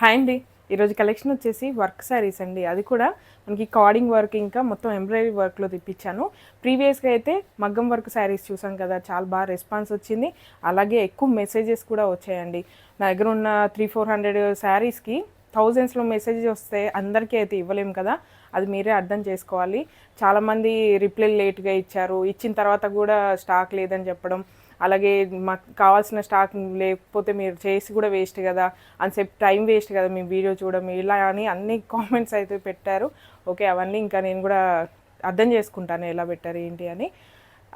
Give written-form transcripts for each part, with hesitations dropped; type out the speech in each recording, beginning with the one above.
Hi అండి. ఈరోజు collection వచ్చేసి వర్క్ శారీస్ అండి. అది కూడా మనకి కార్డింగ్ వర్క్ ఇంకా మొత్తం ఎంబ్రాయిడరీ వర్క్లో తెప్పించాను. ప్రీవియస్గా అయితే మగ్గం వర్క్ శారీస్ చూసాం కదా, చాలా బాగా రెస్పాన్స్ వచ్చింది. అలాగే ఎక్కువ మెసేజెస్ కూడా వచ్చాయండి. నా దగ్గర ఉన్న 300-400 శారీస్కి థౌజండ్స్లో మెసేజెస్ వస్తే అందరికీ అయితే ఇవ్వలేము కదా, అది మీరే అర్థం చేసుకోవాలి. చాలామంది రిప్లై లేట్గా ఇచ్చారు, ఇచ్చిన తర్వాత కూడా స్టాక్ లేదని చెప్పడం, అలాగే మాకు కావాల్సిన స్టాక్ లేకపోతే మీరు చేసి కూడా వేస్ట్ కదా, అంతసేపు టైం వేస్ట్ కదా మీ వీడియో చూడడం, ఇలా అని అన్ని కామెంట్స్ అయితే పెట్టారు. ఓకే, అవన్నీ ఇంకా నేను కూడా అర్థం చేసుకుంటాను ఎలా పెట్టారు ఏంటి అని.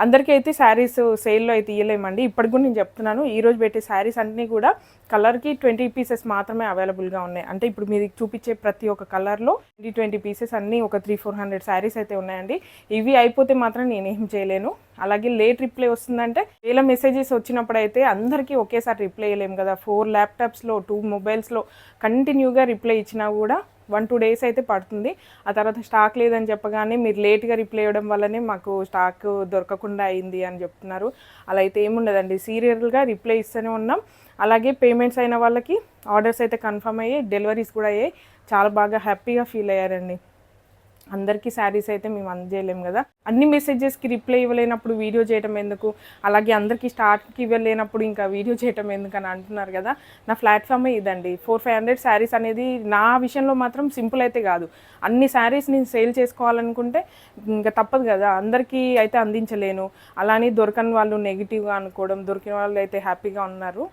అందరికీ అయితే శారీస్ సేల్లో అయితే ఇవ్వలేమండి. ఇప్పటికి కూడా నేను చెప్తున్నాను, ఈరోజు పెట్టే శారీస్ అన్నీ కూడా కలర్కి 20 పీసెస్ మాత్రమే అవైలబుల్గా ఉన్నాయి. అంటే ఇప్పుడు మీరు చూపించే ప్రతి ఒక్క కలర్లో 20 పీసెస్ అన్నీ ఒక 300-400 శారీస్ అయితే ఉన్నాయండి. ఇవి అయిపోతే మాత్రం నేనేం చేయలేను. అలాగే లేట్ రిప్లై వస్తుందంటే వేల మెసేజెస్ వచ్చినప్పుడు అయితే అందరికీ ఒకేసారి రిప్లై ఇవ్వలేము కదా. 4 ల్యాప్టాప్స్లో 2 మొబైల్స్లో కంటిన్యూగా రిప్లై ఇచ్చినా కూడా 1-2 డేస్ అయితే పడుతుంది. ఆ తర్వాత స్టాక్ లేదని చెప్పగానే మీరు లేట్గా రిప్లై ఇవ్వడం వల్లనే మాకు స్టాక్ దొరకకుండా అయింది అని చెప్తున్నారు. అలా అయితే ఏముండదండి, సీరియల్గా రిప్లై ఇస్తూనే ఉన్నాం. అలాగే పేమెంట్స్ అయిన వాళ్ళకి ఆర్డర్స్ అయితే కన్ఫర్మ్ అయ్యాయి, డెలివరీస్ కూడా అయ్యాయి. చాలా బాగా హ్యాపీగా ఫీల్ అయ్యారండి. అందరికీ శారీస్ అయితే మేము అందజేయలేము కదా. అన్ని మెసేజెస్కి రిప్లై ఇవ్వలేనప్పుడు వీడియో చేయటం ఎందుకు, అలాగే అందరికీ స్టార్ట్కి ఇవ్వలేనప్పుడు ఇంకా వీడియో చేయటం ఎందుకు అని అంటున్నారు కదా. నా ప్లాట్ఫామే ఇదండి. 400-500 శారీస్ అనేది నా విషయంలో మాత్రం సింపుల్ అయితే కాదు. అన్ని శారీస్ నేను సేల్ చేసుకోవాలనుకుంటే ఇంకా తప్పదు కదా, అందరికీ అయితే అందించలేను. అలానే దొరకని వాళ్ళు నెగిటివ్గా అనుకోవడం, దొరికిన వాళ్ళు అయితే హ్యాపీగా ఉన్నారు.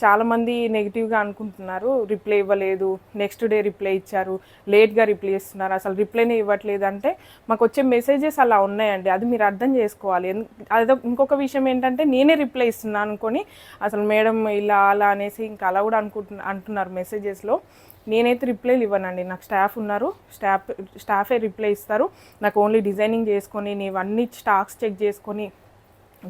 చాలామంది నెగిటివ్గా అనుకుంటున్నారు, రిప్లై ఇవ్వలేదు, నెక్స్ట్ డే రిప్లై ఇచ్చారు, లేట్గా రిప్లై ఇస్తున్నారు, అసలు రిప్లైనే ఇవ్వట్లేదు అంటే మాకు వచ్చే మెసేజెస్ అలా ఉన్నాయండి. అది మీరు అర్థం చేసుకోవాలి. అదే ఇంకొక విషయం ఏంటంటే, నేనే రిప్లై ఇస్తున్నాను అనుకొని అసలు మేడం ఇలా అలా అనేసి ఇంకా అలా కూడా అంటున్నారు మెసేజెస్లో. నేనైతే రిప్లైలు ఇవ్వనండి. నాకు స్టాఫ్ ఉన్నారు, స్టాఫే రిప్లై ఇస్తారు. నాకు ఓన్లీ డిజైనింగ్ చేసుకొని ఇవన్నీ స్టాక్స్ చెక్ చేసుకొని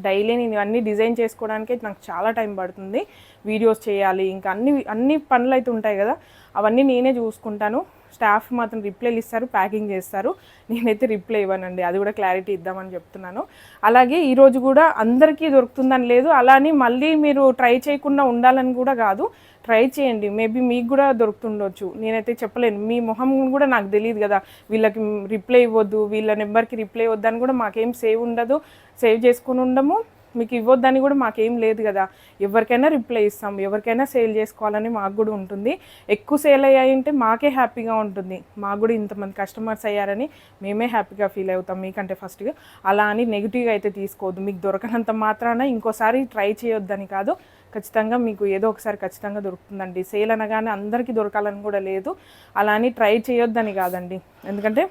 డైలీ నేను ఇవన్నీ డిజైన్ చేసుకోవడానికి నాకు చాలా టైం పడుతుంది. వీడియోస్ చేయాలి, ఇంకా అన్ని పనులు అయితే ఉంటాయి కదా, అవన్నీ నేనే చూసుకుంటాను. స్టాఫ్ మాత్రం రిప్లైలు ఇస్తారు, ప్యాకింగ్ చేస్తారు. నేనైతే రిప్లై ఇవ్వనండి. అది కూడా క్లారిటీ ఇద్దామని చెప్తున్నాను. అలాగే ఈరోజు కూడా అందరికీ దొరుకుతుందని లేదు, అలా అని మళ్ళీ మీరు ట్రై చేయకుండా ఉండాలని కూడా కాదు. ట్రై చేయండి, మేబీ మీకు కూడా దొరుకుతుండొచ్చు. నేనైతే చెప్పలేను, మీ మొహం కూడా నాకు తెలియదు కదా. వీళ్ళకి రిప్లై ఇవ్వద్దు, వీళ్ళ నెంబర్కి రిప్లై ఇవ్వద్దని కూడా మాకేం సేవ్ ఉండదు, సేవ్ చేసుకుని ఉండము. మీకు ఇవ్వద్దని కూడా మాకేం లేదు కదా. ఎవరికైనా రిప్లై ఇస్తాం, ఎవరికైనా సేల్ చేసుకోవాలని మాకు కూడా ఉంటుంది. ఎక్కువ సేల్ అయ్యాయంటే మాకే హ్యాపీగా ఉంటుంది. మాకు కూడా ఇంతమంది కస్టమర్స్ అయ్యారని మేమే హ్యాపీగా ఫీల్ అవుతాం మీకంటే ఫస్ట్గా. అలా అని నెగిటివ్గా అయితే తీసుకోవద్దు. మీకు దొరకనంత మాత్రాన ఇంకోసారి ట్రై చేయొద్దని కాదు, ఖచ్చితంగా మీకు ఏదో ఒకసారి ఖచ్చితంగా దొరుకుతుందండి. సేల్ అనగానే అందరికీ దొరకాలని కూడా లేదు, అలా అని ట్రై చేయొద్దని కాదండి. ఎందుకంటే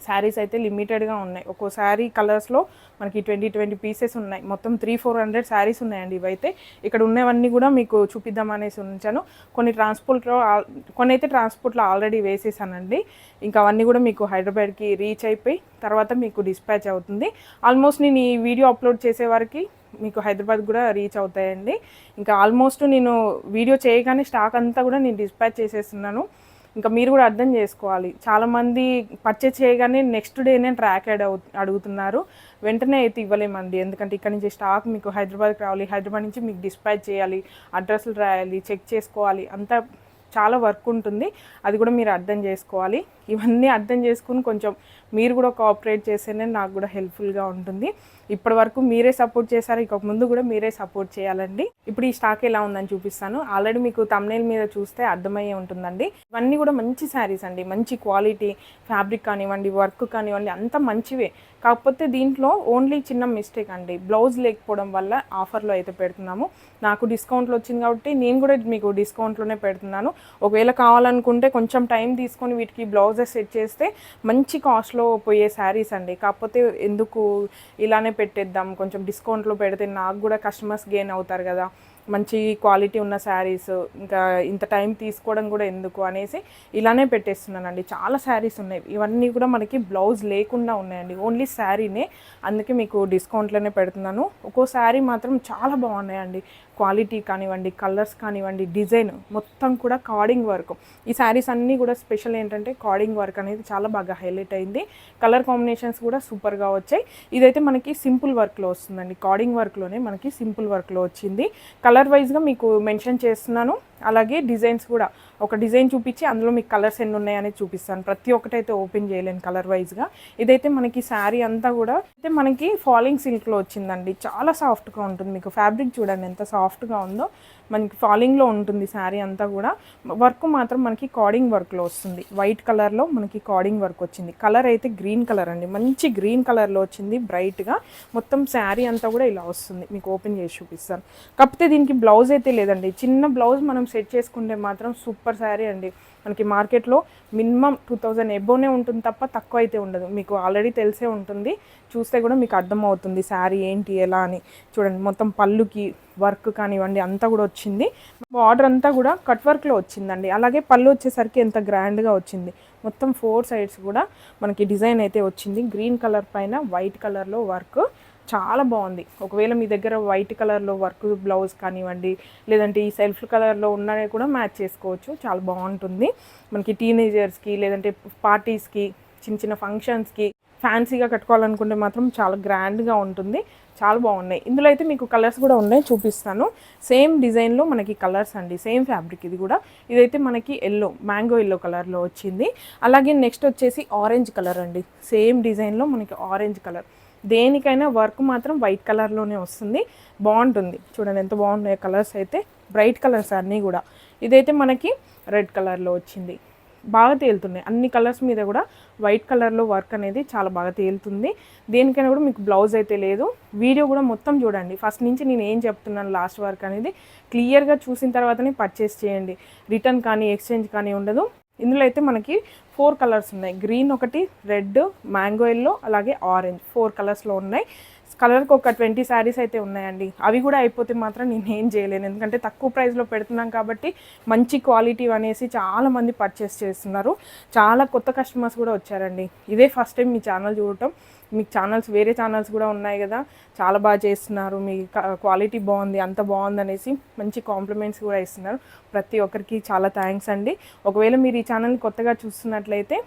శారీస్ అయితే లిమిటెడ్గా ఉన్నాయి. ఒక్కో శారీ కలర్స్లో మనకి 20 పీసెస్ ఉన్నాయి. మొత్తం 300-400 శారీస్ ఉన్నాయండి. ఇవైతే ఇక్కడ ఉన్నవన్నీ కూడా మీకు చూపిద్దామనేసి ఉంచాను. కొన్ని అయితే ట్రాన్స్పోర్ట్లో ఆల్రెడీ వేసేసానండి. ఇంకా అవన్నీ కూడా మీకు హైదరాబాద్కి రీచ్ అయిపోయి తర్వాత మీకు డిస్పాచ్ అవుతుంది. ఆల్మోస్ట్ నేను ఈ వీడియో అప్లోడ్ చేసే వరకు మీకు హైదరాబాద్ కూడా రీచ్ అవుతాయండి. ఇంకా ఆల్మోస్ట్ నేను వీడియో చేయగానే స్టాక్ అంతా కూడా నేను డిస్పాచ్ చేసేస్తున్నాను. ఇంకా మీరు కూడా అర్థం చేసుకోవాలి, చాలామంది పర్చేజ్ చేయగానే నెక్స్ట్ డేనే ట్రాక్ అడుగుతున్నారు. వెంటనే అయితే ఇవ్వలేమండి, ఎందుకంటే ఇక్కడ నుంచి స్టాక్ మీకు హైదరాబాద్కి రావాలి, హైదరాబాద్ నుంచి మీకు డిస్పాచ్ చేయాలి, అడ్రస్లు రాయాలి, చెక్ చేసుకోవాలి, అంతా చాలా వర్క్ ఉంటుంది. అది కూడా మీరు అర్థం చేసుకోవాలి. ఇవన్నీ అర్థం చేసుకుని కొంచెం మీరు కూడా కోఆపరేట్ చేస్తేనే నాకు కూడా హెల్ప్ఫుల్గా ఉంటుంది. ఇప్పటి వరకు మీరే సపోర్ట్ చేశారు, ఇక ముందు కూడా మీరే సపోర్ట్ చేయాలండి. ఇప్పుడు ఈ స్టాక్ ఎలా ఉందని చూపిస్తాను. ఆల్రెడీ మీకు థంబ్నెయిల్ మీద చూస్తే అర్థమయ్యే ఉంటుందండి. ఇవన్నీ కూడా మంచి శారీస్ అండి, మంచి క్వాలిటీ, ఫ్యాబ్రిక్ కానివ్వండి, వర్క్ కానివ్వండి, అంతా మంచివే. కాకపోతే దీంట్లో ఓన్లీ చిన్న మిస్టేక్ అండి, బ్లౌజ్ లేకపోవడం వల్ల ఆఫర్లో అయితే పెడుతున్నాము. నాకు డిస్కౌంట్లో వచ్చింది కాబట్టి నేను కూడా మీకు డిస్కౌంట్లోనే పెడుతున్నాను. ఒకవేళ కావాలనుకుంటే కొంచెం టైం తీసుకొని వీటికి బ్లౌజెస్ సెట్ చేస్తే మంచి కాస్ట్లో పోయే శారీస్ అండి. కాకపోతే ఎందుకు ఇలానే పెట్టేద్దాం, కొంచెం డిస్కౌంట్లో పెడితే నాకు కూడా కస్టమర్స్ గెయిన్ అవుతారు కదా, మంచి క్వాలిటీ ఉన్న శారీస్ ఇంకా ఇంత టైం తీసుకోవడం కూడా ఎందుకు అనేసి ఇలానే పెట్టేస్తున్నానండి. చాలా శారీస్ ఉన్నాయి, ఇవన్నీ కూడా మనకి బ్లౌజ్ లేకుండా ఉన్నాయండి, ఓన్లీ శారీనే. అందుకే మీకు డిస్కౌంట్లోనే పెడుతున్నాను. ఒక్కో శారీ మాత్రం చాలా బాగున్నాయండి, క్వాలిటీ కానివ్వండి, కలర్స్ కానివ్వండి, డిజైన్ మొత్తం కూడా కార్డింగ్ వర్క్. ఈ శారీస్ అన్నీ కూడా స్పెషల్ ఏంటంటే కార్డింగ్ వర్క్ అనేది చాలా బాగా హైలైట్ అయింది. కలర్ కాంబినేషన్స్ కూడా సూపర్గా వచ్చాయి. ఇదైతే మనకి సింపుల్ వర్క్లో వస్తుందండి, కార్డింగ్ వర్క్లోనే మనకి సింపుల్ వర్క్లో వచ్చింది. కలర్ వైజ్గా మీకు మెన్షన్ చేస్తున్నాను. అలాగే డిజైన్స్ కూడా ఒక డిజైన్ చూపించి అందులో మీకు కలర్స్ ఎన్ని ఉన్నాయని చూపిస్తాను. ప్రతి ఒక్కటైతే ఓపెన్ చేయలేను కలర్ వైజ్గా. ఇదైతే మనకి శారీ అంతా కూడా అయితే మనకి ఫాలింగ్ సిల్క్లో వచ్చిందండి. చాలా సాఫ్ట్గా ఉంటుంది. మీకు ఫ్యాబ్రిక్ చూడండి ఎంత సాఫ్ట్గా ఉందో. మనకి ఫాలింగ్లో ఉంటుంది శారీ అంతా కూడా. వర్క్ మాత్రం మనకి కార్డింగ్ వర్క్లో వస్తుంది. వైట్ కలర్లో మనకి కార్డింగ్ వర్క్ వచ్చింది. కలర్ అయితే గ్రీన్ కలర్ అండి, మంచి గ్రీన్ కలర్లో వచ్చింది బ్రైట్గా. మొత్తం శారీ అంతా కూడా ఇలా వస్తుంది. మీకు ఓపెన్ చేసి చూపిస్తాను. కాకపోతే దీనికి బ్లౌజ్ అయితే లేదండి. చిన్న బ్లౌజ్ మనం సెట్ చేసుకుంటే మాత్రం సూపర్ శారీ అండి. మనకి మార్కెట్లో మినిమం 2000 ఎబోనే ఉంటుంది తప్ప తక్కువ అయితే ఉండదు. మీకు ఆల్రెడీ తెలిసే ఉంటుంది, చూస్తే కూడా మీకు అర్థమవుతుంది శారీ ఏంటి ఎలా అని. చూడండి మొత్తం పళ్ళుకి వర్క్ కానివ్వండి అంతా కూడా వచ్చింది. బార్డర్ అంతా కూడా కట్ వర్క్లో వచ్చిందండి. అలాగే పళ్ళు వచ్చేసరికి ఎంత గ్రాండ్గా వచ్చింది. మొత్తం 4 సైడ్స్ కూడా మనకి డిజైన్ అయితే వచ్చింది. గ్రీన్ కలర్ పైన వైట్ కలర్లో వర్క్ చాలా బాగుంది. ఒకవేళ మీ దగ్గర వైట్ కలర్లో వర్క్ బ్లౌజ్ కానివ్వండి, లేదంటే ఈ సెల్ఫ్ కలర్లో ఉన్నవి కూడా మ్యాచ్ చేసుకోవచ్చు. చాలా బాగుంటుంది. మనకి టీనేజర్స్కి లేదంటే పార్టీస్కి చిన్న చిన్న ఫంక్షన్స్కి ఫ్యాన్సీగా కట్టుకోవాలనుకుంటే మాత్రం చాలా గ్రాండ్గా ఉంటుంది. చాలా బాగున్నాయి. ఇందులో అయితే మీకు కలర్స్ కూడా ఉన్నాయి, చూపిస్తాను. సేమ్ డిజైన్లో మనకి కలర్స్ అండి, సేమ్ ఫ్యాబ్రిక్ ఇది కూడా. ఇదైతే మనకి ఎల్లో, మ్యాంగో ఎల్లో కలర్లో వచ్చింది. అలాగే నెక్స్ట్ వచ్చేసి ఆరెంజ్ కలర్ అండి. సేమ్ డిజైన్లో మనకి ఆరెంజ్ కలర్. దేనికైనా వర్క్ మాత్రం వైట్ కలర్లోనే వస్తుంది. బాగుంటుంది. చూడండి ఎంత బాగున్నాయి కలర్స్ అయితే. బ్రైట్ కలర్స్ అన్నీ కూడా. ఇదైతే మనకి రెడ్ కలర్లో వచ్చింది. బాగా తేలుతున్నాయి అన్ని కలర్స్ మీద కూడా. వైట్ కలర్లో వర్క్ అనేది చాలా బాగా తేలుతుంది. దేనికైనా కూడా మీకు బ్లౌజ్ అయితే లేదు. వీడియో కూడా మొత్తం చూడండి, ఫస్ట్ నుంచి నేను ఏం చెప్తున్నాను లాస్ట్ వర్క్ అనేది క్లియర్గా చూసిన తర్వాతనే పర్చేస్ చేయండి. రిటర్న్ కానీ ఎక్స్చేంజ్ కానీ ఉండదు. ఇందులో అయితే మనకి 4 కలర్స్ ఉన్నాయి. గ్రీన్ ఒకటి, రెడ్, మ్యాంగో ఎల్లో, అలాగే ఆరెంజ్ 4 కలర్స్లో ఉన్నాయి. కలర్కి ఒక 20 శారీస్ అయితే ఉన్నాయండి. అవి కూడా అయిపోతే మాత్రం నేను ఏం చేయలేను, ఎందుకంటే తక్కువ ప్రైస్లో పెడుతున్నాం కాబట్టి. మంచి క్వాలిటీ అనేసి చాలామంది పర్చేస్ చేస్తున్నారు. చాలా కొత్త కస్టమర్స్ కూడా వచ్చారండి. ఇదే ఫస్ట్ టైం మీ ఛానల్ చూడటం. మీకు ఛానల్స్ వేరే ఛానల్స్ కూడా ఉన్నాయి కదా, చాలా బాగా చేస్తున్నారు, మీ క్వాలిటీ బాగుంది, అంత బాగుంది అనేసి మంచి కాంప్లిమెంట్స్ కూడా ఇస్తున్నారు. ప్రతి ఒక్కరికి చాలా థ్యాంక్స్ అండి. ఒకవేళ మీరు ఈ ఛానల్ని కొత్తగా చూస్తున్నట్లయితే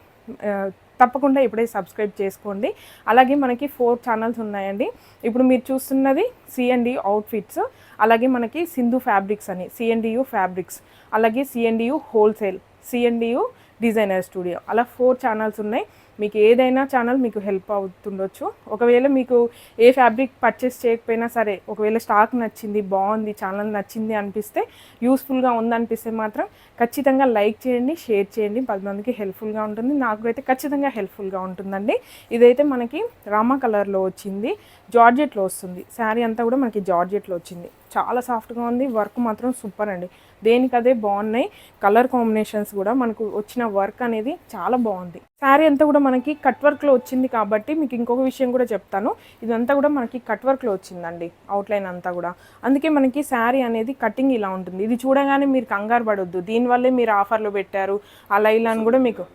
తప్పకుండా ఇప్పుడే సబ్స్క్రైబ్ చేసుకోండి. అలాగే మనకి 4 ఛానల్స్ ఉన్నాయండి. ఇప్పుడు మీరు చూస్తున్నది C&D అవుట్ఫిట్స్, అలాగే మనకి సింధు ఫ్యాబ్రిక్స్ అని, C&DU ఫ్యాబ్రిక్స్, అలాగే C&DU wholesale, C&DU designer studio, అలా 4 ఛానల్స్ ఉన్నాయి. మీకు ఏదైనా ఛానల్ మీకు హెల్ప్ అవుతుండొచ్చు. ఒకవేళ మీకు ఏ ఫ్యాబ్రిక్ పర్చేస్ చేయకపోయినా సరే, ఒకవేళ స్టాక్ నచ్చింది, బాగుంది, ఛానల్ నచ్చింది అనిపిస్తే, యూస్ఫుల్గా ఉందనిపిస్తే మాత్రం ఖచ్చితంగా లైక్ చేయండి, షేర్ చేయండి. 10 మందికి హెల్ప్ఫుల్గా ఉంటుంది. నాకు అయితే ఖచ్చితంగా హెల్ప్ఫుల్గా ఉంటుందండి. ఇదైతే మనకి రామా కలర్లో వచ్చింది. జార్జెట్లో వస్తుంది. శారీ అంతా కూడా మనకి జార్జెట్లో వచ్చింది. చాలా సాఫ్ట్గా ఉంది. వర్క్ మాత్రం సూపర్ అండి. దేనికదే బాగున్నాయి. కలర్ కాంబినేషన్స్ కూడా మనకు వచ్చిన వర్క్ అనేది చాలా బాగుంది. శారీ అంతా కూడా మనకి కట్ వర్క్లో వచ్చింది కాబట్టి మీకు ఇంకొక విషయం కూడా చెప్తాను. ఇదంతా కూడా మనకి కట్ వర్క్లో వచ్చిందండి, అవుట్లైన్ అంతా కూడా. అందుకే మనకి శారీ అనేది కటింగ్ ఇలా ఉంటుంది. ఇది చూడగానే మీరు కంగారు పడొద్దు, దీనివల్లే మీరు ఆఫర్లో పెట్టారు అలా ఇలా అని కూడా మీకు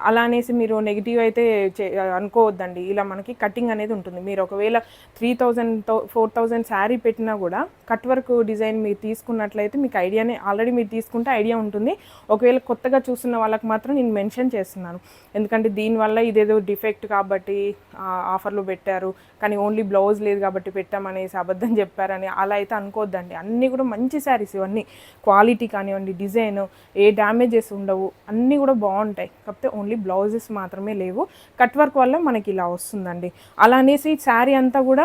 అలా అనేసి మీరు నెగిటివ్ అయితే అనుకోవద్దండి. ఇలా మనకి కటింగ్ అనేది ఉంటుంది. మీరు ఒకవేళ 3000 4000 శారీ పెట్టినా కూడా కట్ వర్క్ డిజైన్ మీరు తీసుకున్నట్లయితే మీకు ఐడియానే, ఆల్రెడీ మీరు తీసుకుంటే ఐడియా ఉంటుంది. ఒకవేళ కొత్తగా చూస్తున్న వాళ్ళకి మాత్రం నేను మెన్షన్ చేస్తున్నాను, ఎందుకంటే దీనివల్ల ఇదేదో డిఫెక్ట్ కాబట్టి ఆఫర్లో పెట్టారు, కానీ ఓన్లీ బ్లౌజ్ లేదు కాబట్టి పెట్టామనేసి అబద్ధం చెప్పారని అలా అయితే అనుకోవద్దండి. అన్నీ కూడా మంచి శారీస్, ఇవన్నీ క్వాలిటీ కానివ్వండి, డిజైన్, ఏ డ్యామేజెస్ ఉండవు, అన్నీ కూడా బాగుంటాయి. కాకపోతే ఓన్లీ బ్లౌజెస్ మాత్రమే లేవు. కట్ వర్క్ వల్ల మనకి ఇలా వస్తుందండి. అలా అనేసి శారీ అంతా కూడా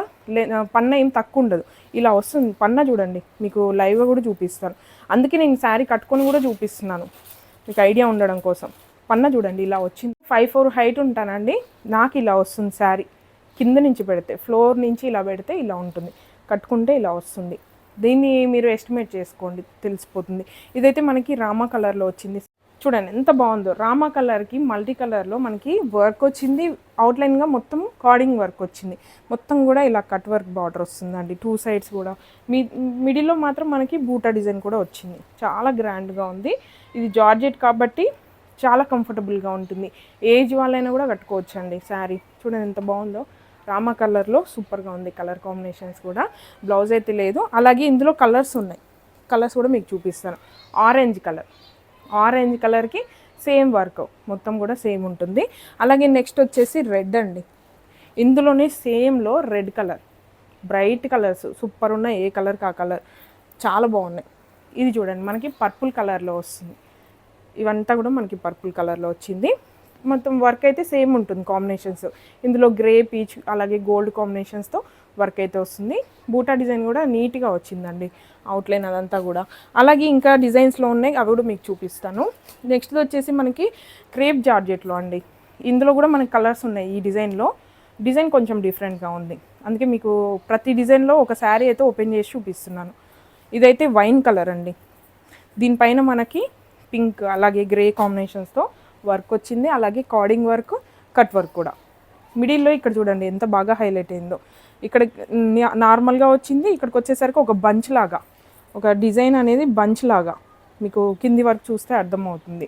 పన్న ఏం తక్కువ ఉండదు, ఇలా వస్తుంది. పన్న చూడండి, మీకు లైవ్గా కూడా చూపిస్తాను. అందుకే నేను శారీ కట్టుకొని కూడా చూపిస్తున్నాను మీకు ఐడియా ఉండడం కోసం. పన్న చూడండి ఇలా వచ్చింది. 5'4" హైట్ ఉంటానండి. నాకు ఇలా వస్తుంది శారీ. కింద నుంచి పెడితే, ఫ్లోర్ నుంచి ఇలా పెడితే ఇలా ఉంటుంది, కట్టుకుంటే ఇలా వస్తుంది. దీన్ని మీరు ఎస్టిమేట్ చేసుకోండి, తెలిసిపోతుంది. ఇదైతే మనకి రామా కలర్లో వచ్చింది. చూడండి ఎంత బాగుందో. రామా కలర్కి మల్టీ కలర్లో మనకి వర్క్ వచ్చింది. అవుట్లైన్గా మొత్తం కార్డింగ్ వర్క్ వచ్చింది. మొత్తం కూడా ఇలా కట్ వర్క్ బార్డర్ వస్తుందండి 2 సైడ్స్ కూడా. మిడిల్లో మాత్రం మనకి బూటా డిజైన్ కూడా వచ్చింది. చాలా గ్రాండ్గా ఉంది. ఇది జార్జెట్ కాబట్టి చాలా కంఫర్టబుల్గా ఉంటుంది. ఏజ్ వాళ్ళైనా కూడా కట్టుకోవచ్చు అండి శారీ. చూడండి ఎంత బాగుందో. రామా కలర్లో సూపర్గా ఉంది కలర్ కాంబినేషన్స్ కూడా. బ్లౌజ్ అయితే లేదు. అలాగే ఇందులో కలర్స్ ఉన్నాయి. కలర్స్ కూడా మీకు చూపిస్తాను. ఆరెంజ్ కలర్కి సేమ్ వర్క్ మొత్తం కూడా సేమ్ ఉంటుంది. అలాగే నెక్స్ట్ వచ్చేసి రెడ్ అండి. ఇందులోనే సేమ్లో red colour, bright colours super ఉన్నాయి. ఏ కలర్కి ఆ కలర్ చాలా బాగున్నాయి. ఇది చూడండి మనకి పర్పుల్ కలర్లో వస్తుంది. ఇవంతా కూడా మనకి పర్పుల్ కలర్లో వచ్చింది. మొత్తం వర్క్ అయితే సేమ్ ఉంటుంది కాంబినేషన్స్. ఇందులో గ్రే పీచ్ అలాగే గోల్డ్ కాంబినేషన్స్తో వర్క్ అయితే వస్తుంది. బూటా డిజైన్ కూడా నీట్గా వచ్చిందండి, అవుట్లైన్ అదంతా కూడా. అలాగే ఇంకా డిజైన్స్లో ఉన్నాయి, అవి కూడా మీకు చూపిస్తాను. నెక్స్ట్ వచ్చేసి మనకి క్రేప్ జార్జెట్లో అండి. ఇందులో కూడా మనకి కలర్స్ ఉన్నాయి. ఈ డిజైన్లో డిజైన్ కొంచెం డిఫరెంట్గా ఉంది, అందుకే మీకు ప్రతి డిజైన్లో ఒక శారీ అయితే ఓపెన్ చేసి చూపిస్తున్నాను. ఇదైతే వైన్ కలర్ అండి. దీనిపైన మనకి పింక్ అలాగే గ్రే కాంబినేషన్స్తో వర్క్ వచ్చింది. అలాగే కార్డింగ్ వర్క్, కట్ వర్క్ కూడా. మిడిల్లో ఇక్కడ చూడండి ఎంత బాగా హైలైట్ అయిందో. ఇక్కడ నార్మల్గా వచ్చింది, ఇక్కడికి వచ్చేసరికి ఒక బంచ్ లాగా, ఒక డిజైన్ అనేది బంచ్ లాగా మీకు కింది వర్క్ చూస్తే అర్థమవుతుంది.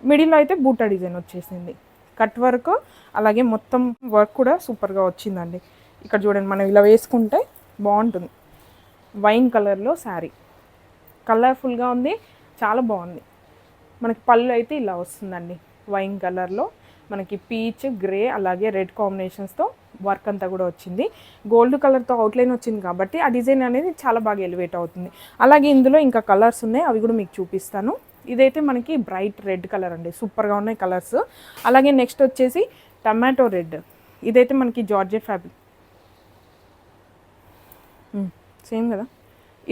మిడిల్లో అయితే బూటా డిజైన్ వచ్చేసింది, కట్ వర్క్ అలాగే మొత్తం వర్క్ కూడా సూపర్గా వచ్చిందండి. ఇక్కడ చూడండి మనం ఇలా వేసుకుంటే బాగుంటుంది. వైన్ కలర్లో శారీ కలర్ఫుల్గా ఉంది, చాలా బాగుంది. మనకి పళ్ళు అయితే ఇలా వస్తుందండి, వైన్ కలర్లో మనకి పీచ్, గ్రే అలాగే రెడ్ కాంబినేషన్స్తో వర్క్ అంతా కూడా వచ్చింది. గోల్డ్ కలర్తో అవుట్లైన్ వచ్చింది కాబట్టి ఆ డిజైన్ అనేది చాలా బాగా ఎలివేట్ అవుతుంది. అలాగే ఇందులో ఇంకా కలర్స్ ఉన్నాయి, అవి కూడా మీకు చూపిస్తాను. ఇదైతే మనకి బ్రైట్ రెడ్ కలర్ అండి, సూపర్గా ఉన్నాయి కలర్స్. అలాగే నెక్స్ట్ వచ్చేసి టమాటో రెడ్. ఇదైతే మనకి జార్జెట్ ఫ్యాబ్రిక్ సేమ్ కదా.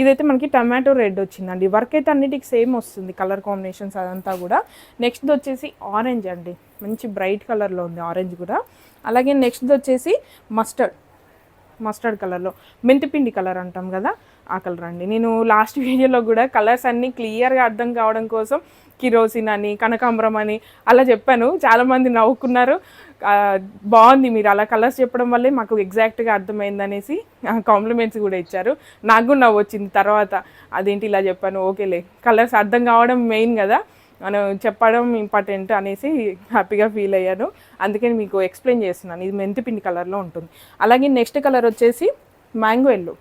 ఇదైతే మనకి టమాటో రెడ్ వచ్చిందండి. వర్క్ అయితే అన్నిటికి సేమ్ వస్తుంది, కలర్ కాంబినేషన్స్ అదంతా కూడా. నెక్స్ట్ వచ్చేసి ఆరెంజ్ అండి, మంచి బ్రైట్ కలర్లో ఉంది ఆరెంజ్ కూడా. అలాగే నెక్స్ట్ వచ్చేసి మస్టర్డ్ కలర్లో, మెంతిపిండి కలర్ అంటాం కదా, ఆ కలర్ అండి. నేను లాస్ట్ వీడియోలో కూడా కలర్స్ అన్నీ క్లియర్గా అర్థం కావడం కోసం కిరోసిన్ అని, కనకాంబరం అని అలా చెప్పాను. చాలామంది నవ్వుకున్నారు. బాగుంది, మీరు అలా కలర్స్ చెప్పడం వల్లే మాకు ఎగ్జాక్ట్గా అర్థమైంది అనేసి కాంప్లిమెంట్స్ కూడా ఇచ్చారు. నాకు కూడా నవ్వు వచ్చింది తర్వాత, అదేంటి ఇలా చెప్పాను, ఓకేలే కలర్స్ అర్థం కావడం మెయిన్ కదా, మనం చెప్పడం ఇంపార్టెంట్ అనేసి హ్యాపీగా ఫీల్ అయ్యాను. అందుకని మీకు ఎక్స్ప్లెయిన్ చేస్తున్నాను. ఇది మెంతిపిండి కలర్లో ఉంటుంది. అలాగే నెక్స్ట్ కలర్ వచ్చేసి మ్యాంగో ఎల్లో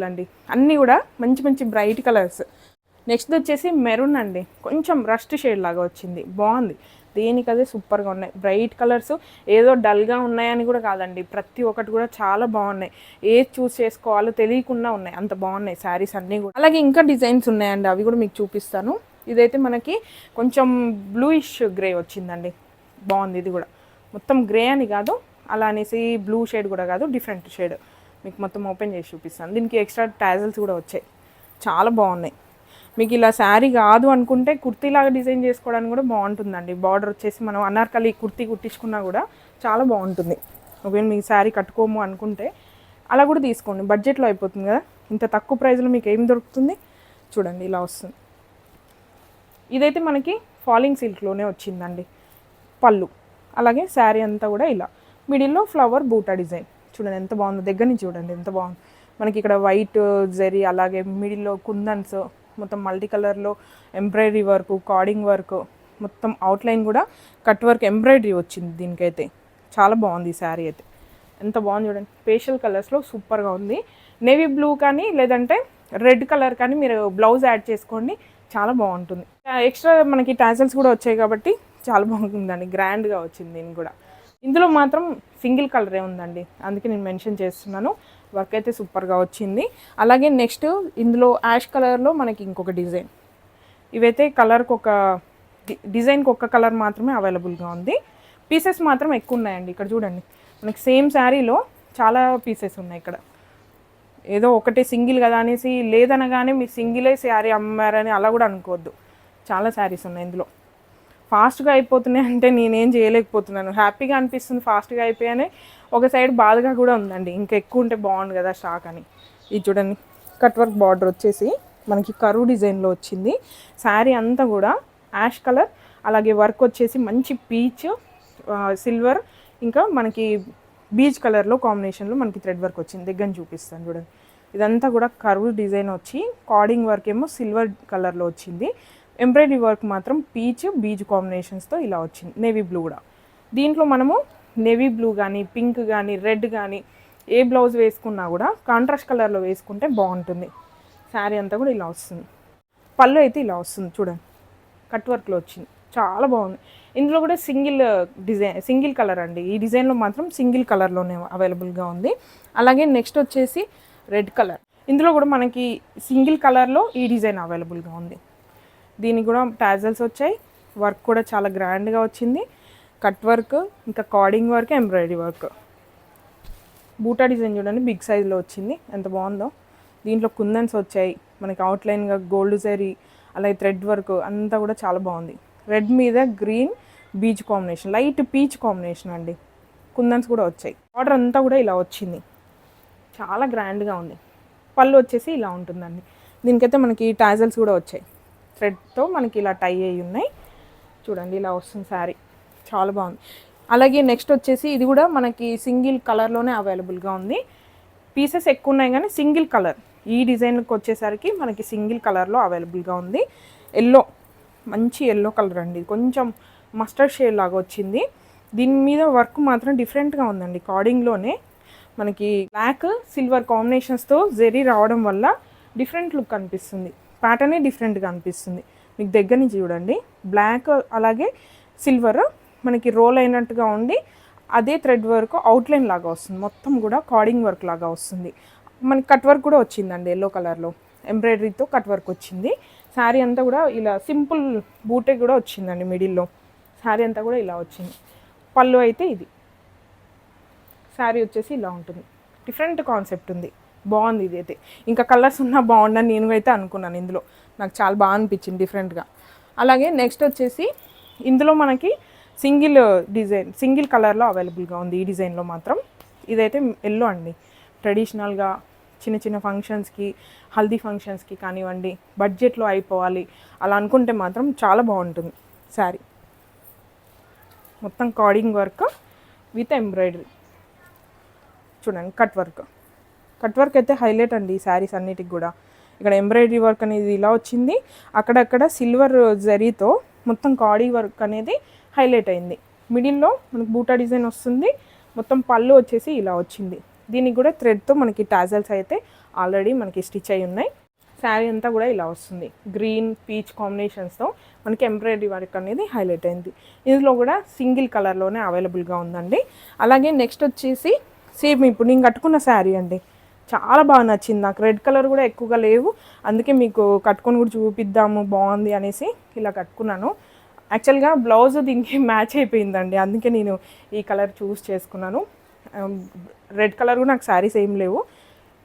అండి. అన్నీ కూడా మంచి మంచి బ్రైట్ కలర్స్. నెక్స్ట్ వచ్చేసి మెరూన్ అండి, కొంచెం రస్ట్ షేడ్ లాగా వచ్చింది, బాగుంది. దేనికదే సూపర్గా ఉన్నాయి బ్రైట్ కలర్స్. ఏదో డల్గా ఉన్నాయని కూడా కాదండి, ప్రతి ఒక్కటి కూడా చాలా బాగున్నాయి. ఏది చూస్ చేసుకోవాలో తెలియకుండా ఉన్నాయి, అంత బాగున్నాయి శారీస్ అన్నీ కూడా. అలాగే ఇంకా డిజైన్స్ ఉన్నాయండి, అవి కూడా మీకు చూపిస్తాను. ఇదైతే మనకి కొంచెం బ్లూయిష్ గ్రే వచ్చిందండి, బాగుంది. ఇది కూడా మొత్తం గ్రే అని కాదు, అలా అనేసి బ్లూ షేడ్ కూడా కాదు, డిఫరెంట్ షేడ్. మీకు మొత్తం ఓపెన్ చేసి చూపిస్తాను. దీనికి ఎక్స్ట్రా టాజల్స్ కూడా వచ్చాయి, చాలా బాగున్నాయి. మీకు ఇలా శారీ కాదు అనుకుంటే కుర్తీలాగా డిజైన్ చేసుకోవడానికి కూడా బాగుంటుందండి. బార్డర్ వచ్చేసి మనం అనార్కలి కుర్తీ కుట్టించుకున్నా కూడా చాలా బాగుంటుంది. ఒకవేళ మీకు శారీ కట్టుకోము అనుకుంటే అలా కూడా తీసుకోండి, బడ్జెట్లో అయిపోతుంది కదా. ఇంత తక్కువ ప్రైస్లో మీకు ఏం దొరుకుతుంది చూడండి, ఇలా వస్తుంది. ఇదైతే మనకి ఫాలింగ్ సిల్క్లోనే వచ్చిందండి పళ్ళు. అలాగే శారీ అంతా కూడా ఇలా మిడిల్లో ఫ్లవర్ బూటా డిజైన్ చూడండి ఎంత బాగుందో, దగ్గర నుంచి చూడండి ఎంత బాగుంది. మనకి ఇక్కడ వైట్ జెరీ, అలాగే మిడిల్లో కుందన్స్, మొత్తం మల్టీ కలర్లో ఎంబ్రాయిడరీ వర్క్, కార్డింగ్ వర్క్, మొత్తం అవుట్లైన్ కూడా కట్ వర్క్ ఎంబ్రాయిడరీ వచ్చింది. దీనికైతే చాలా బాగుంది ఈ శారీ అయితే, ఎంత బాగుంది చూడండి. పేషల్ కలర్స్లో సూపర్గా ఉంది. నేవీ బ్లూ కానీ లేదంటే రెడ్ కలర్ కానీ మీరు బ్లౌజ్ యాడ్ చేసుకోండి, చాలా బాగుంటుంది. ఎక్స్ట్రా మనకి టాజల్స్ కూడా వచ్చాయి కాబట్టి చాలా బాగుంటుందండి, గ్రాండ్గా వచ్చింది. దీనికి కూడా ఇందులో మాత్రం సింగిల్ కలరే ఉందండి, అందుకే నేను మెన్షన్ చేస్తున్నాను. వర్క్ అయితే సూపర్గా వచ్చింది. అలాగే నెక్స్ట్ ఇందులో యాష్ కలర్లో మనకి ఇంకొక డిజైన్. ఇవైతే కలర్కి ఒక డిజైన్కి ఒక కలర్ మాత్రమే అవైలబుల్గా ఉంది. పీసెస్ మాత్రం ఎక్కువ ఉన్నాయండి. ఇక్కడ చూడండి మనకి సేమ్ శారీలో చాలా పీసెస్ ఉన్నాయి. ఇక్కడ ఏదో ఒకటి సింగిల్ కదా అనేసి లేదనగానే మీరు సింగిలే శారీ అమ్మారని అలా కూడా అనుకోవద్దు, చాలా శారీస్ ఉన్నాయి ఇందులో. ఫాస్ట్గా అయిపోతున్నాయి అంటే నేనేం చేయలేకపోతున్నాను. హ్యాపీగా అనిపిస్తుంది ఫాస్ట్గా అయిపోయానే, ఒక సైడ్ బాధగా కూడా ఉందండి, ఇంకా ఎక్కువ ఉంటే బాగుండు కదా స్టాక్ అని. ఇది చూడండి కట్ వర్క్ బార్డర్ వచ్చేసి మనకి కరువు డిజైన్లో వచ్చింది. శారీ అంతా కూడా యాష్ కలర్, అలాగే వర్క్ వచ్చేసి మంచి పీచ్, సిల్వర్, ఇంకా మనకి బీచ్ కలర్లో కాంబినేషన్లో మనకి థ్రెడ్ వర్క్ వచ్చింది. దగ్గర చూపిస్తాను చూడండి. ఇదంతా కూడా కరువు డిజైన్ వచ్చి కార్డింగ్ వర్క్ ఏమో సిల్వర్ కలర్లో వచ్చింది. ఎంబ్రాయిడరీ వర్క్ మాత్రం పీచ్ బీచ్ కాంబినేషన్స్తో ఇలా వచ్చింది. నేవీ బ్లూ కూడా, దీంట్లో మనము నేవీ బ్లూ కానీ పింక్ కానీ రెడ్ కానీ ఏ బ్లౌజ్ వేసుకున్నా కూడా కాంట్రాస్ట్ కలర్లో వేసుకుంటే బాగుంటుంది. శారీ అంతా కూడా ఇలా వస్తుంది. పళ్ళు అయితే ఇలా వస్తుంది చూడండి, కట్ వర్క్లో వచ్చింది, చాలా బాగుంది. ఇందులో కూడా సింగిల్ కలర్ అండి. ఈ డిజైన్లో మాత్రం సింగిల్ కలర్లోనే అవైలబుల్గా ఉంది. అలాగే నెక్స్ట్ వచ్చేసి రెడ్ కలర్. ఇందులో కూడా మనకి సింగిల్ కలర్లో ఈ డిజైన్ అవైలబుల్గా ఉంది. దీనికి కూడా టాజల్స్ వచ్చాయి, వర్క్ కూడా చాలా గ్రాండ్గా వచ్చింది, కట్ వర్క్, ఇంకా కార్డింగ్ వర్క్, ఎంబ్రాయిడరీ వర్క్. బూటా డిజైన్ చూడండి బిగ్ సైజ్లో వచ్చింది, ఎంత బాగుందో. దీంట్లో కుందన్స్ వచ్చాయి మనకి అవుట్లైన్గా, గోల్డ్ జరీ, అలాగే థ్రెడ్ వర్క్ అంతా కూడా చాలా బాగుంది. రెడ్ మీద green beach combination, light peach combination అండి. కుందన్స్ కూడా వచ్చాయి. ఆర్డర్ అంతా కూడా ఇలా వచ్చింది, చాలా గ్రాండ్గా ఉంది. పళ్ళు వచ్చేసి ఇలా ఉంటుందండి. దీనికైతే మనకి టాజల్స్ కూడా వచ్చాయి, థ్రెడ్తో మనకి ఇలా టై అయ్యి ఉన్నాయి. చూడండి ఇలా వస్తుంది శారీ, చాలా బాగుంది. అలాగే నెక్స్ట్ వచ్చేసి ఇది కూడా మనకి సింగిల్ కలర్లోనే అవైలబుల్గా ఉంది. పీసెస్ ఎక్కువ ఉన్నాయి కానీ సింగిల్ కలర్, ఈ డిజైన్కి వచ్చేసరికి మనకి సింగిల్ కలర్లో అవైలబుల్గా ఉంది. ఎల్లో, మంచి ఎల్లో కలర్ అండి, కొంచెం మస్టర్డ్ షేడ్ లాగా వచ్చింది. దీని మీద వర్క్ మాత్రం డిఫరెంట్గా ఉందండి. కార్డింగ్లోనే మనకి బ్లాక్ సిల్వర్ కాంబినేషన్స్తో జెరీ రావడం వల్ల డిఫరెంట్ లుక్ అనిపిస్తుంది, ప్యాటర్నే డిఫరెంట్గా అనిపిస్తుంది. మీకు దగ్గర నుంచి చూడండి, బ్లాక్ అలాగే సిల్వర్ మనకి రోల్ అయినట్టుగా ఉండి అదే థ్రెడ్ వర్క్ అవుట్లైన్ లాగా వస్తుంది, మొత్తం కూడా కార్డింగ్ వర్క్ లాగా వస్తుంది. మనకి కట్ వర్క్ కూడా వచ్చిందండి, ఎల్లో కలర్లో ఎంబ్రాయిడరీతో కట్ వర్క్ వచ్చింది. శారీ అంతా కూడా ఇలా సింపుల్ బూటే కూడా వచ్చిందండి మిడిల్లో. శారీ అంతా కూడా ఇలా వచ్చింది. పళ్ళు అయితే ఇది, శారీ వచ్చేసి ఇలా ఉంటుంది. డిఫరెంట్ కాన్సెప్ట్ ఉంది, బాగుంది. ఇది అయితే ఇంకా కలర్స్ ఉన్నా బాగుండని నేను అయితే అనుకున్నాను. ఇందులో నాకు చాలా బాగా అనిపించింది డిఫరెంట్గా. అలాగే నెక్స్ట్ వచ్చేసి ఇందులో మనకి సింగిల్ డిజైన్, సింగిల్ కలర్లో అవైలబుల్గా ఉంది ఈ డిజైన్లో మాత్రం. ఇదైతే ఎల్లో అండి, ట్రెడిషనల్గా చిన్న చిన్న ఫంక్షన్స్కి, హల్దీ ఫంక్షన్స్కి కానివ్వండి, బడ్జెట్లో అయిపోవాలి అలా అనుకుంటే మాత్రం చాలా బాగుంటుంది శారీ. మొత్తం కార్డింగ్ వర్క్ విత్ ఎంబ్రాయిడరీ. చూడండి కట్ వర్క్, కట్ వర్క్ అయితే హైలైట్ అండి ఈ శారీస్ అన్నిటికి కూడా. ఇక్కడ ఎంబ్రాయిడరీ వర్క్ అనేది ఇలా వచ్చింది, అక్కడక్కడ సిల్వర్ జరీతో మొత్తం కార్డింగ్ వర్క్ అనేది హైలైట్ అయింది. మిడిల్లో మనకి బూటా డిజైన్ వస్తుంది, మొత్తం పళ్ళు వచ్చేసి ఇలా వచ్చింది. దీనికి కూడా థ్రెడ్తో మనకి టాజల్స్ అయితే ఆల్రెడీ మనకి స్టిచ్ అయి ఉన్నాయి. శారీ అంతా కూడా ఇలా వస్తుంది, గ్రీన్ పీచ్ కాంబినేషన్స్తో మనకి ఎంబ్రాయిడరీ వర్క్ అనేది హైలైట్ అయింది. ఇందులో కూడా సింగిల్ కలర్లోనే అవైలబుల్గా ఉందండి. అలాగే నెక్స్ట్ వచ్చేసి సేమ్ ఇప్పుడు నేను కట్టుకున్న శారీ అండి, చాలా బాగా నచ్చింది నాకు. రెడ్ కలర్ కూడా ఎక్కువగా లేవు, అందుకే మీకు కట్టుకొని కూడా చూపిద్దాము బాగుంది అనేసి ఇలా కట్టుకున్నాను. యాక్చువల్గా బ్లౌజ్ దీనికి మ్యాచ్ అయిపోయిందండి, అందుకే నేను ఈ కలర్ చూస్ చేసుకున్నాను. రెడ్ కలర్ కూడా నాకు శారీస్ ఏం లేవు,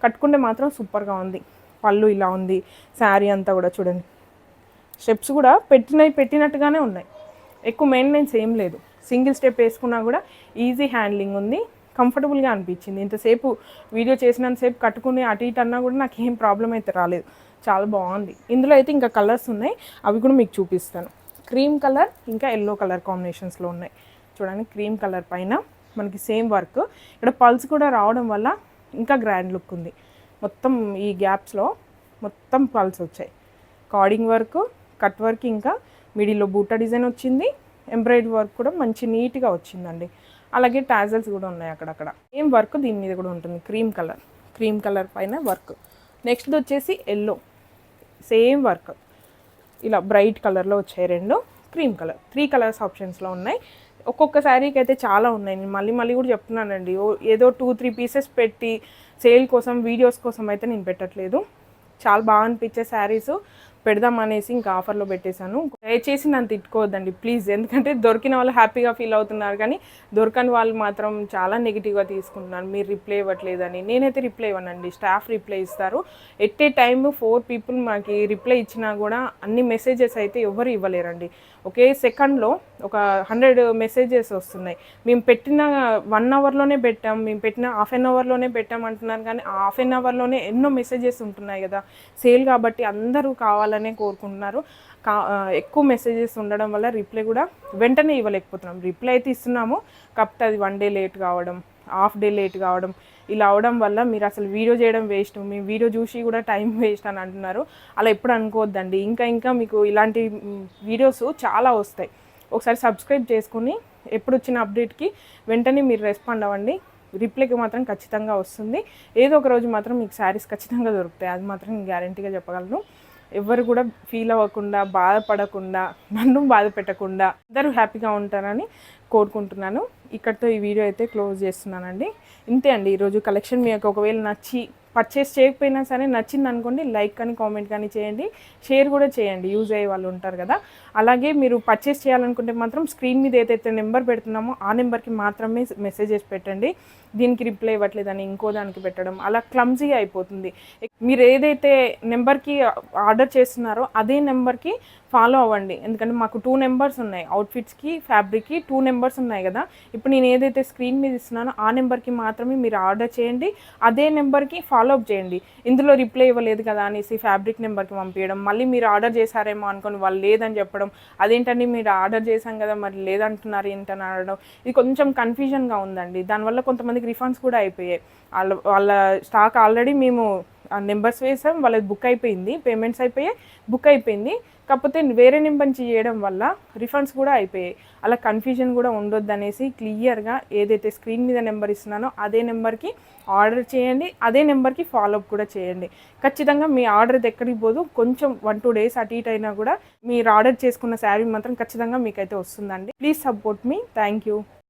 కట్టుకుంటే మాత్రం సూపర్గా ఉంది. పళ్ళు ఇలా ఉంది, శారీ అంతా కూడా చూడండి, స్టెప్స్ కూడా పెట్టినట్టుగానే ఉన్నాయి, ఎక్కువ మెయింటెనెన్స్ ఏం లేదు. సింగిల్ స్టెప్ వేసుకున్నా కూడా ఈజీ హ్యాండ్లింగ్ ఉంది, కంఫర్టబుల్గా అనిపించింది. ఇంతసేపు వీడియో చేసినంతసేపు కట్టుకుని అటు ఇటు అన్నా కూడా నాకు ఏం ప్రాబ్లం అయితే రాలేదు, చాలా బాగుంది. ఇందులో అయితే ఇంకా కలర్స్ ఉన్నాయి, అవి కూడా మీకు చూపిస్తాను. క్రీమ్ కలర్ ఇంకా ఎల్లో కలర్ కాంబినేషన్స్లో ఉన్నాయి. చూడండి క్రీమ్ కలర్ పైన మనకి సేమ్ వర్క్, ఇక్కడ పల్స్ కూడా రావడం వల్ల ఇంకా గ్రాండ్ లుక్ ఉంది. మొత్తం ఈ గ్యాప్స్లో మొత్తం పల్స్ వచ్చాయి, కార్డింగ్ వర్క్, కట్ వర్క్, ఇంకా మిడిల్లో బూటా డిజైన్ వచ్చింది, ఎంబ్రాయిడరీ వర్క్ కూడా మంచి నీట్గా వచ్చిందండి. అలాగే టాజల్స్ కూడా ఉన్నాయి అక్కడక్కడ. ఏం వర్క్ దీని మీద కూడా ఉంటుంది, క్రీమ్ కలర్ పైన వర్క్. నెక్స్ట్ వచ్చేసి ఎల్లో, సేమ్ వర్క్ ఇలా బ్రైట్ కలర్లో వచ్చాయి రెండు. క్రీమ్ కలర్, 3 కలర్స్ ఆప్షన్స్లో ఉన్నాయి. ఒక్కొక్క శారీకి అయితే చాలా ఉన్నాయి, నేను మళ్ళీ కూడా చెప్తున్నానండి. ఏదో 2-3 పీసెస్ పెట్టి సేల్ కోసం, వీడియోస్ కోసం అయితే నేను పెట్టట్లేదు. చాలా బాగా అనిపించే శారీస్ పెడదామనేసి ఇంకా ఆఫర్లో పెట్టేశాను. దయచేసి నన్ను తిట్టుకోవద్దండి ప్లీజ్, ఎందుకంటే దొరికిన వాళ్ళు హ్యాపీగా ఫీల్ అవుతున్నారు కానీ దొరకని వాళ్ళు మాత్రం చాలా నెగిటివ్గా తీసుకుంటున్నారు, మీరు రిప్లై ఇవ్వట్లేదని. నేనైతే రిప్లై ఇవ్వనండి, స్టాఫ్ రిప్లై ఇస్తారు. ఎట్ ఏ టైమ్ 4 పీపుల్ మనకి రిప్లై ఇచ్చినా కూడా అన్ని మెసేజెస్ అయితే ఎవరు ఇవ్వలేరండి. ఒకే సెకండ్లో ఒక 100 మెసేజెస్ వస్తున్నాయి. మేము పెట్టిన 1 అవర్లోనే పెట్టాం, మేము పెట్టిన హాఫ్ అన్ అవర్లోనే పెట్టాం అంటున్నారు, కానీ హాఫ్ అన్ అవర్లోనే ఎన్నో మెసేజెస్ ఉంటున్నాయి కదా. సేల్ కాబట్టి అందరూ కావాలనే కోరుకుంటున్నారు. ఎక్కువ మెసేజెస్ ఉండడం వల్ల రిప్లై కూడా వెంటనే ఇవ్వలేకపోతున్నాం. రిప్లై అయితే ఇస్తున్నాము, కాకపోతే అది 1 డే లేట్ కావడం, హాఫ్ డే లేట్ కావడం, ఇలా అవడం వల్ల మీరు అసలు వీడియో చేయడం వేస్ట్, మీ వీడియో చూసి కూడా టైం వేస్ట్ అని అంటున్నారు. అలా ఎప్పుడు అనుకోవద్దండి, ఇంకా మీకు ఇలాంటి వీడియోస్ చాలా వస్తాయి. ఒకసారి సబ్స్క్రైబ్ చేసుకుని ఎప్పుడు వచ్చిన అప్డేట్కి వెంటనే మీరు రెస్పాండ్ అవ్వండి. రిప్లైకి మాత్రం ఖచ్చితంగా వస్తుంది. ఏదో ఒక రోజు మాత్రం మీకు శారీస్ ఖచ్చితంగా దొరుకుతాయి, అది మాత్రం గ్యారంటీగా చెప్పగలను. ఎవరు కూడా ఫీల్ అవ్వకుండా, బాధపడకుండా, నన్ను బాధ పెట్టకుండా అందరూ హ్యాపీగా ఉంటారని కోరుకుంటున్నాను. ఇక్కడితో ఈ వీడియో అయితే క్లోజ్ చేస్తున్నానండి. ఇంతే అండి ఈరోజు కలెక్షన్. మీకు ఒకవేళ నచ్చి పర్చేస్ చేయకపోయినా సరే నచ్చింది అనుకోండి, లైక్ కానీ కామెంట్ కానీ చేయండి, షేర్ కూడా చేయండి, యూజ్ అయ్యే వాళ్ళు ఉంటారు కదా. అలాగే మీరు పర్చేస్ చేయాలనుకుంటే మాత్రం స్క్రీన్ మీద ఏదైతే నెంబర్ పెడుతున్నామో ఆ నెంబర్కి మాత్రమే మెసేజెస్ పెట్టండి. దీనికి రిప్లై ఇవ్వట్లేదని ఇంకో దానికి పెట్టడం అలా క్లమ్జీగా అయిపోతుంది. మీరు ఏదైతే నెంబర్కి ఆర్డర్ చేస్తున్నారో అదే నెంబర్కి ఫాలో అవ్వండి. ఎందుకంటే మాకు 2 నెంబర్స్ ఉన్నాయి, అవుట్ఫిట్స్కి ఫ్యాబ్రిక్కి 2 నెంబర్స్ ఉన్నాయి కదా. ఇప్పుడు నేను ఏదైతే స్క్రీన్ మీద ఇస్తున్నానో ఆ నెంబర్కి మాత్రమే మీరు ఆర్డర్ చేయండి, అదే నెంబర్కి ఫాలో అప్ చేయండి. ఇందులో రిప్లై ఇవ్వలేదు కదా అనేసి ఫ్యాబ్రిక్ నెంబర్కి పంపించడం, మళ్ళీ మీరు ఆర్డర్ చేశారేమో అనుకొని వాళ్ళు లేదని చెప్పడం, అదేంటండి మీరు ఆర్డర్ చేశాం కదా మరి లేదంటున్నారు ఏంటని అనడం, ఇది కొంచెం కన్ఫ్యూజన్గా ఉందండి. దానివల్ల కొంతమందికి రిఫండ్స్ కూడా అయిపోయాయి. వాళ్ళ స్టాక్ ఆల్రెడీ మేము నెంబర్స్ వేసాం, వాళ్ళది బుక్ అయిపోయింది, పేమెంట్స్ అయిపోయాయి, బుక్ అయిపోయింది. కాకపోతే వేరే నెంబర్ నుంచి చేయడం వల్ల రిఫండ్స్ కూడా అయిపోయాయి. అలా కన్ఫ్యూజన్ కూడా ఉండొద్దు అనేసి క్లియర్గా ఏదైతే స్క్రీన్ మీద నెంబర్ ఇస్తున్నానో అదే నెంబర్కి ఆర్డర్ చేయండి, అదే నెంబర్కి ఫాలోఅప్ కూడా చేయండి. ఖచ్చితంగా మీ ఆర్డర్ ఎక్కడికి పోదు. కొంచెం 1-2 డేస్ అటు ఇటు అయినా కూడా మీరు ఆర్డర్ చేసుకున్న శారీ మాత్రం ఖచ్చితంగా మీకైతే వస్తుందండి. Please support me. Thank you.